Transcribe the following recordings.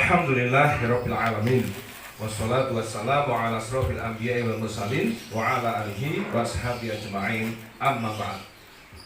Alhamdulillahirabbil alamin. Wassalatu wassalamu ala asrofil anbiya'i wal mursalin wa ala alihi wa ashabihi ajma'in. Amma ba'd.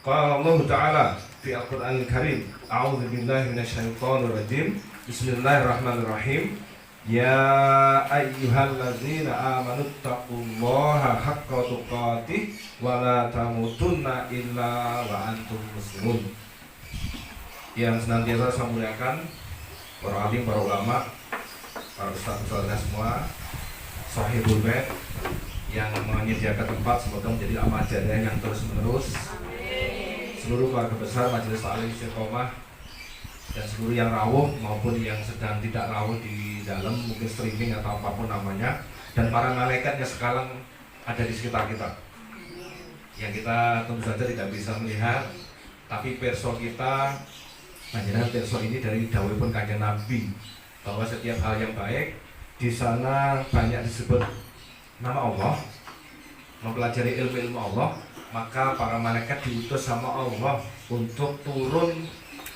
Qala Allah Ta'ala fi Al-Qur'anil Karim, a'udzu billahi minasyaitonir rajim. Bismillahirrahmanirrahim. Ya ayyuhalladzina amanu taqullaha haqqa tuqatih wa la tamutunna illa wa antum muslimun. Yang senantiasa saya muliakan para alim, para ulama, para ustaz-ustazah semua, sahibul bait yang menyediakan tempat, semoga menjadi amal jariah yang terus menerus. Seluruh keluarga besar Majelis Ta'lim Istiqomah dan seluruh yang rawuh maupun yang sedang tidak rawuh di dalam mungkin streaming atau apapun namanya, dan para malaikat yang sekarang ada di sekitar kita, yang kita tentu saja tidak bisa melihat, tapi perso kita panjenengan perso ini dari dawuhipun Kanjeng Nabi bahwa setiap hal yang baik di sana banyak disebut nama Allah, mempelajari ilmu-ilmu Allah, maka para malaikat diutus sama Allah untuk turun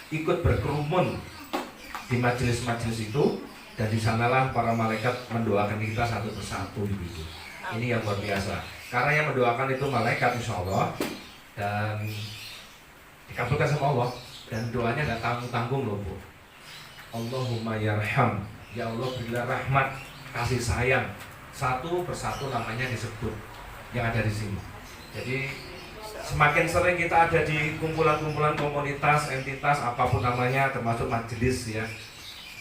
ikut berkerumun di majelis-majelis itu, dan di sanalah para malaikat mendoakan kita satu persatu gitu. Ini yang luar biasa. Karena yang mendoakan itu malaikat insyaallah, dan dikabulkan sama Allah, dan doanya nggak tanggung-tanggung loh Bu. Allahumma yarham, ya Allah berilah rahmat, kasih sayang, satu persatu namanya disebut yang ada di sini. Jadi semakin sering kita ada di kumpulan-kumpulan komunitas, entitas, apapun namanya, termasuk majelis ya,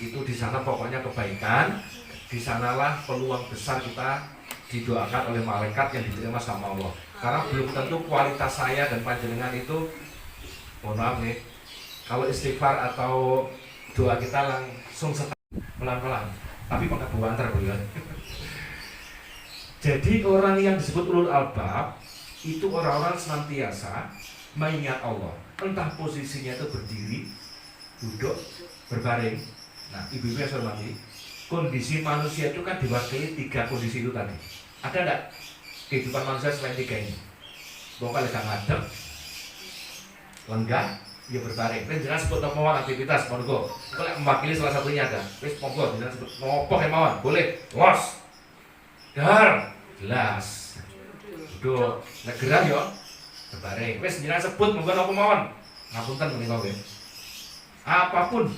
itu di sana pokoknya kebaikan, di sanalah peluang besar kita didoakan oleh malaikat yang diterima sama Allah. Karena belum tentu kualitas saya dan panjenengan itu, mohon maaf nih, kalau istighfar atau doa kita langsung pelan-pelan, tapi pakai buantar Bu ya. Jadi orang yang disebut ulul albab itu orang-orang senantiasa mengingat Allah, entah posisinya itu berdiri, duduk, berbaring. Nah, ibu-ibu yang saya hormati, kondisi manusia itu kan diwakili 3 kondisi itu tadi. Ada enggak kehidupan manusia selain 3 ini? Pokoknya lagi ngadep, lenggah, dia berbaring. Wis jenengan sebut mawon aktivitas monggo. Kalau mewakili salah satunya ada. Wis monggo jenengan sebut ngopo ke mawon. Boleh. Los. Dar. Jelas. Duduk. Nek gerah yo berbaring. Wis jenengan sebut monggo napa mawon. Ngapunten menika nggih. Apapun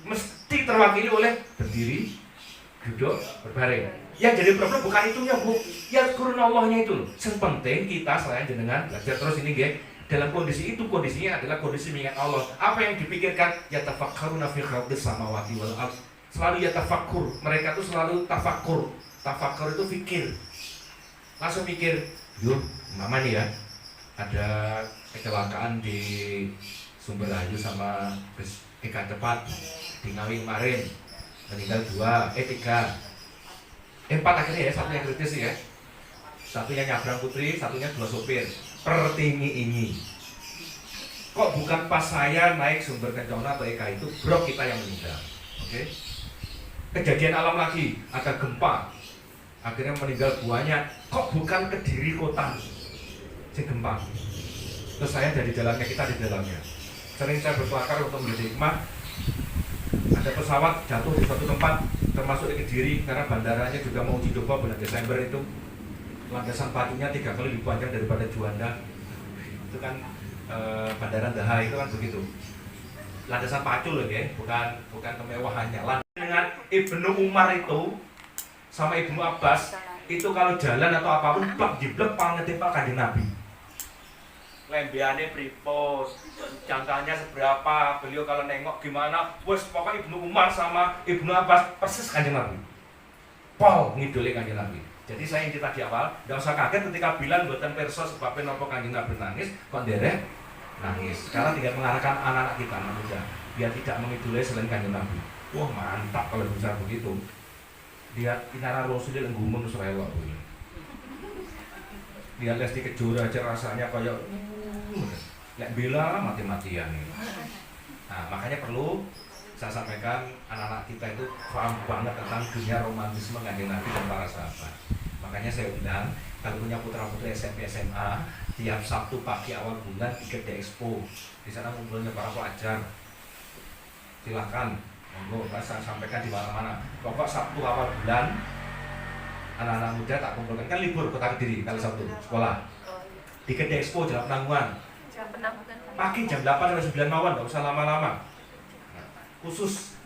mesti terwakili oleh berdiri, duduk, berbaring. Yang jadi problem bukan itunya Bu. Ya kurun Allahnya itu loh. Yang penting kita selain jenengan belajar terus ini nggih. Dalam kondisi itu, kondisinya adalah kondisi mengingat Allah. Apa yang dipikirkan? Yatafakkaruna fi khalqis samawati wal ardh. Selalu yatafakkur. Mereka tuh selalu tafakkur. Tafakkur itu fikir. Langsung mikir, yuk, mama nih ya, ada kecelakaan di Sumberayu sama bus Eka Cepat di Ngawi kemarin, meninggal 3, 4 akhirnya ya, satu yang kritis ya. Satunya nyabrang putri, satunya 2 sopir. Pertingi kok bukan pas saya naik Sumber Kencana atau Eka itu bro kita yang meninggal. Oke. Kejadian alam lagi, ada gempa, akhirnya meninggal buahnya, kok bukan Kediri kota si gempa. Terus saya dari dalamnya, kita di dalamnya. Sering saya berkelakar untuk menjadi hikmah. Ada pesawat jatuh di suatu tempat, termasuk di Kediri, karena bandaranya juga mau uji coba bulan Desember itu. Landasan pacunya 3 kali lebih panjang daripada Juanda. Itu kan Bandaran Daha itu kan begitu. Landasan pacu loh ya, bukan kemewahannya. Dengan Ibnu Umar itu sama Ibnu Abbas itu kalau jalan atau apapun plak jiblek paling ngetimpa Kanjeng Nabi. Lembiane pripos, jangkanya seberapa, beliau kalau nengok gimana, wes pokoknya Ibnu Umar sama Ibnu Abbas persis Kanjeng Nabi. Pol ngidole Kanjeng Nabi. Jadi saya yang cerita di awal, tidak usah kaget ketika bilang buatan perso sebabnya nopo Kanjeng Nabi nangis, kok derek nangis. Karena tidak mengarahkan anak-anak kita manusia biar tidak mengidolai selain Kanjeng Nabi. Wah mantap kalau bisa begitu. Lihat Inara Rasulil ngumum serelok. Lihat Lesti Kejora aja rasanya kayak nggak bela mati-matian. Nah makanya perlu saya sampaikan anak-anak kita itu paham banget tentang dunia romantisme Kanjeng Nabi dan para sahabat. Makanya saya undang, kalau punya putra-putri SMP SMA, tiap Sabtu pagi awal bulan ikut di Expo. Di sana ngumpulnya para pelajar. Silakan Monggo saya sampaikan di mana-mana. Pokok Sabtu awal bulan anak-anak muda tak kumpulkan, kan libur Kota Kediri kali Sabtu sekolah. Di Kedai Expo Jalan Penanggungan. Pagi jam 8 sampai 9 malam, nggak usah lama-lama. Nah, khusus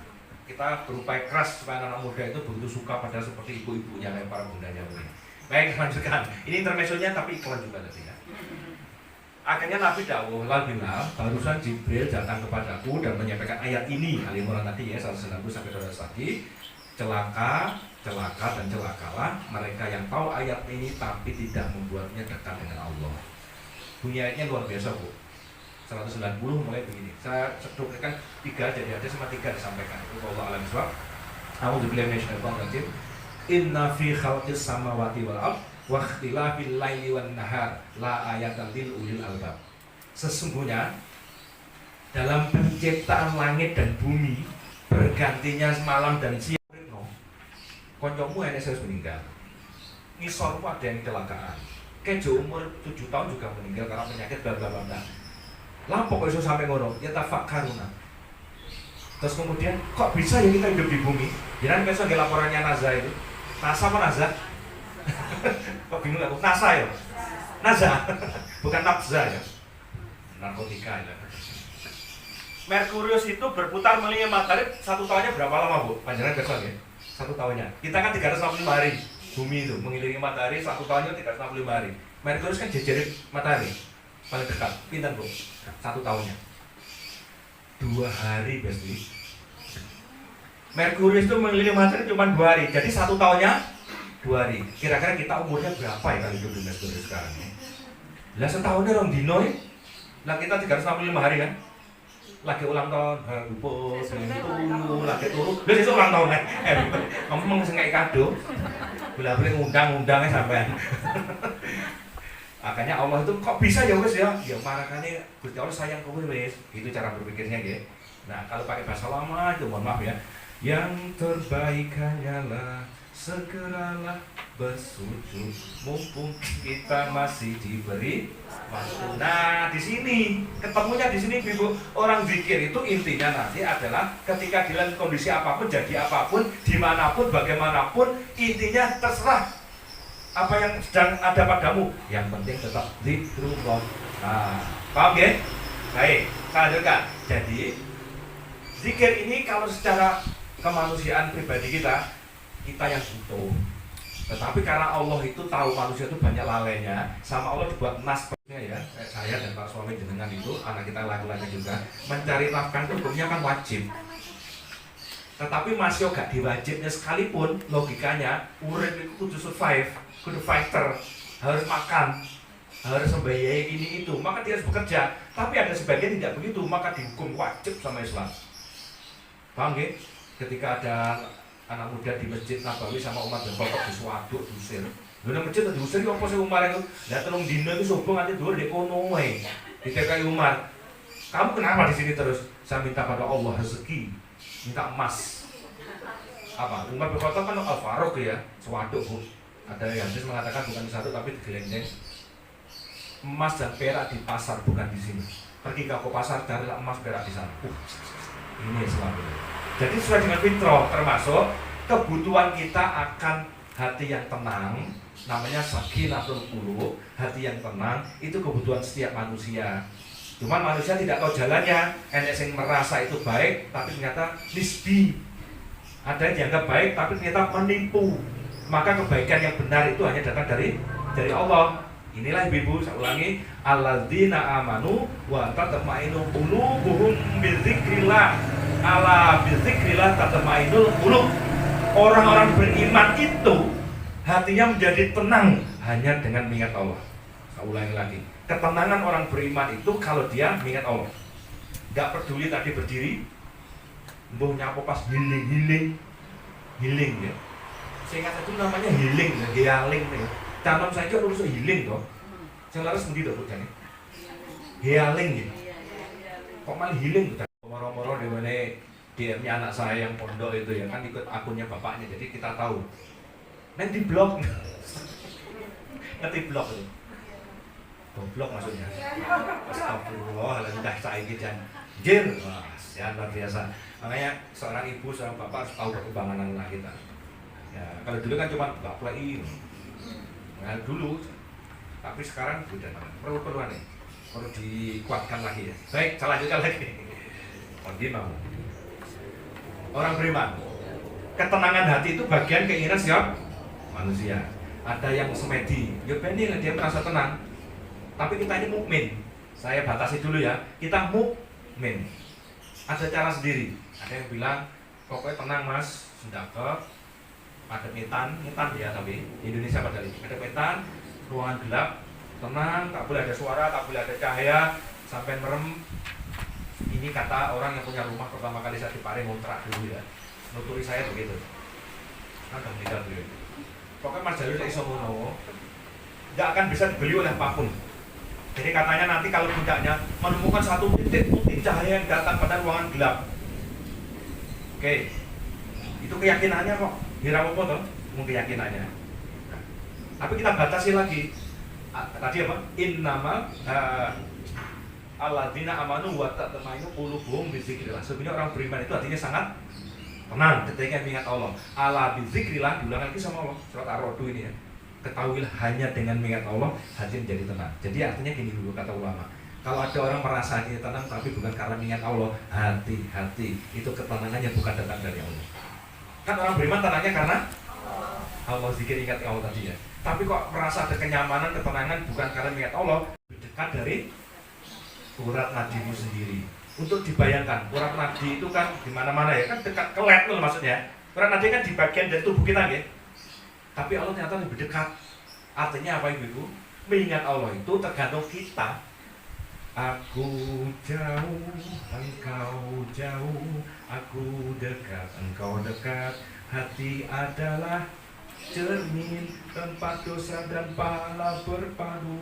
kita berupaya keras supaya anak muda itu begitu suka pada seperti ibu-ibunya kayak para bundanya ini. Baik, lanjutkan. Ini intermezzonya tapi iklan juga tadi ya. Akhirnya Nabi Dawuh Lalbina, barusan Jibril datang kepadaku dan menyampaikan ayat ini, Ali Imran tadi ya, 190 sampai 200 tadi. Celaka, dan celakalah mereka yang tahu ayat ini tapi tidak membuatnya dekat dengan Allah. Bunyi ayatnya luar biasa Bu. 190 mulai begini. Saya cukupkan 3 jadi ada sama 3 disampaikan. Itu Allah alam swab. A'udzubillahi minasyaitonir rajim. Inna fi khalqis samawati wal ardh wa ikhtilafil laili wan nahar la ayatan lil ulil albab. Sesungguhnya dalam penciptaan langit dan bumi, bergantinya malam dan siang, koncomu enek saya meninggal. Ngisormu ada yang kecelakaan. Kejo umur 7 tahun juga meninggal karena penyakit bla bla bla. Lampok kok iso sampai ngono, ya tafakkaruna. Terus kemudian kok bisa ya kita hidup di bumi? Jangan besok nggak laporannya NASA itu. NASA apa NASA? Kok bingung aku? NASA ya? NASA, bukan nafza ya. Narkotika ya. Merkurius itu berputar mengelilingi matahari 1 tahunnya berapa lama Bu? Panjangan besok ya? 1 tahunnya. Kita kan 365 hari. Bumi itu mengelilingi matahari 1 tahunnya 365 hari. Merkurius kan jejerin matahari paling dekat. Pintar Bu? 1 tahunnya 2 hari Besti. Merkurius itu mengelilingi matahari cuma 2 hari. Jadi 1 tahunnya 2 hari. Kira-kira kita umurnya berapa ya kalau hidup di Merkurius sekarang ini? Lah setahunnya orang dino ya. Lah kita 365 hari kan? Lagi ulang tahun, lupa, turu, lagi turu. Lah itu ulang tahun kan? Ngomong sing kayak kado. Boleh ngundang-undangnya sampean. Makanya Allah itu kok bisa ya wes ya? Ya marakane Gusti Allah sayang kowe wes. Itu cara berpikirnya ya. Nah, kalau pakai bahasa lama itu mohon maaf ya. Yang terbaik hanyalah segeralah bersujud mumpung kita masih diberi waktu. Nah, di sini ketemunya di sini Ibu. Orang zikir itu intinya nanti adalah ketika dalam kondisi apapun, jadi apapun, dimanapun, bagaimanapun, intinya terserah apa yang sedang ada padamu, yang penting tetap zikrullah. Nah, paham ya? Baik, saya lanjutkan. Jadi zikir ini kalau secara kemanusiaan pribadi kita yang butuh. Tetapi karena Allah itu tahu manusia itu banyak lalainya, sama Allah dibuat nas ya. Saya dan Pak suami jenengan itu, anak kita laki-laki juga, mencari nafkah itu hukumnya kan wajib. Tetapi masih gak diwajibnya sekalipun, logikanya urip itu kudu survive, kudu fighter, harus makan, harus membiayai ini itu, maka dia harus bekerja. Tapi ada sebagian tidak begitu, maka dihukum wajib sama Islam. Paham ya? Ketika ada anak muda di Masjid Nabawi sama Umar bin Khattab disuaduk, diusir. Lha masjid diusir yo apa sih Umar itu? Lah telung dino itu sobong nanti dhuwur di kono wae. Ditekai Umar. Kamu kenapa di sini terus? Saya minta pada Allah rezeki, minta emas. Apa? Umar bin Khattab kan Al-Faruq ya, suaduk Bu. Ada yang mengatakan bukan satu tapi digelendeng. Emas dan perak di pasar bukan di sini. Pergi ke pasar carilah emas perak di sana. Ini Islam ini. Jadi sesuai dengan fitrah, termasuk kebutuhan kita akan hati yang tenang, namanya sakinatul qulub, hati yang tenang itu kebutuhan setiap manusia. Cuman manusia tidak tahu jalannya, enek sing merasa itu baik tapi ternyata nisbi. Ada yang dianggap baik tapi ternyata menipu. Maka kebaikan yang benar itu hanya datang dari Allah. Inilah ibu, saya ulangi, alladzina amanu wa tatma'innu qulubuhum bizikrillah. Ala bizikrillah tatma'innul qulub. Orang-orang beriman itu hatinya menjadi tenang hanya dengan mengingat Allah. Saya ulangi lagi. Ketenangan orang beriman itu kalau dia mengingat Allah. Enggak peduli tadi berdiri, mbuh nyapo pas healing ya. Saya ingat itu namanya healing, healing nih. Tanam saja harus healing toh. Yang laras mudi dok kan? Healing gitu. Kok malah healing tuh? Moro-moro di mana DM-nya anak saya yang pondok itu ya kan ikut akunnya bapaknya, jadi kita tahu. Nanti blog, ngerti blog itu. Blog maksudnya. Astagfirullah, dah saya gitu kan. Jir, wah, ya luar biasa. Makanya seorang ibu, seorang bapak harus tahu perkembangan anak kita. Ya, kalau dulu kan cuma baplai, nah dulu, tapi sekarang sudah perlu-perluan nih, perlu dikuatkan lagi ya. Baik, saya lanjutkan lagi. Mau orang beriman, ketenangan hati itu bagian keinginan siap manusia. Ada yang semedi, ya benar dia merasa tenang. Tapi kita ini mukmin. Saya batasi dulu ya, kita mukmin. Ada cara sendiri. Ada yang bilang, pokoknya tenang mas, sendaka, ada metan ya, tapi di Indonesia pada ini ada metan, ruangan gelap, tenang, tak boleh ada suara, tak boleh ada cahaya, sampai merem. Ini kata orang yang punya rumah pertama kali saya di Pare ngontrak dulu ya, nuturi saya begitu. Kan udah meninggal dulu. Pokoknya Mas Jalur iso ngono, nggak akan bisa dibeli oleh apapun. Jadi katanya nanti kalau puncaknya menemukan satu titik putih cahaya yang datang pada ruangan gelap. Oke, itu keyakinannya kok. Hirawopo toh, mungkin keyakinannya. Nah, tapi kita batasi lagi. Tadi apa? Innama alladzina amanu wa tatma'innu qulubuhum bizikrillah. Sebenarnya orang beriman itu artinya sangat tenang ketika mengingat Allah. Ala bizikrillah, diulang lagi sama Allah. Surat Ar-Ra'd ini ya. Ketahuilah hanya dengan mengingat Allah hati menjadi tenang. Jadi artinya gini dulu kata ulama. Kalau ada orang merasa ini tenang tapi bukan karena mengingat Allah, hati-hati, itu ketenangannya bukan datang dari Allah. Kan orang beriman tenangnya karena Allah, zikir ingat Allah tadi ya. Tapi kok merasa ada kenyamanan, ketenangan bukan karena mengingat Allah, dekat dari urat nadimu sendiri. Untuk dibayangkan, urat nadi itu kan di mana-mana ya, kan dekat ke level maksudnya. Urat nadi kan di bagian dari tubuh kita ya. Tapi Allah ternyata lebih dekat. Artinya apa ibu? Mengingat Allah itu tergantung kita. Aku jauh, engkau jauh, aku dekat, engkau dekat. Hati adalah cermin tempat dosa dan pahala berpadu.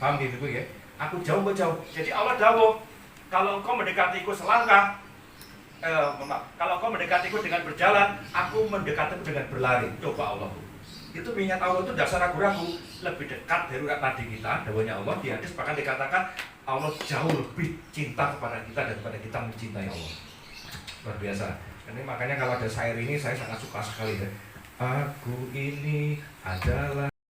Paham gitu ya? Aku jauh, engkau jauh. Jadi Allah jauh. Kalau engkau mendekatiku selangkah, kalau engkau mendekatiku dengan berjalan, aku mendekatiku dengan berlari. Coba Allah. Itu mengingat Allah itu dasar ragu-ragu, lebih dekat dari urat nadi kita. Dawanya Allah di hadis bahkan dikatakan Allah jauh lebih cinta kepada kita daripada kita mencintai Allah. Luar biasa. Ini makanya kalau ada syair ini saya sangat suka sekali ya. Aku ini adalah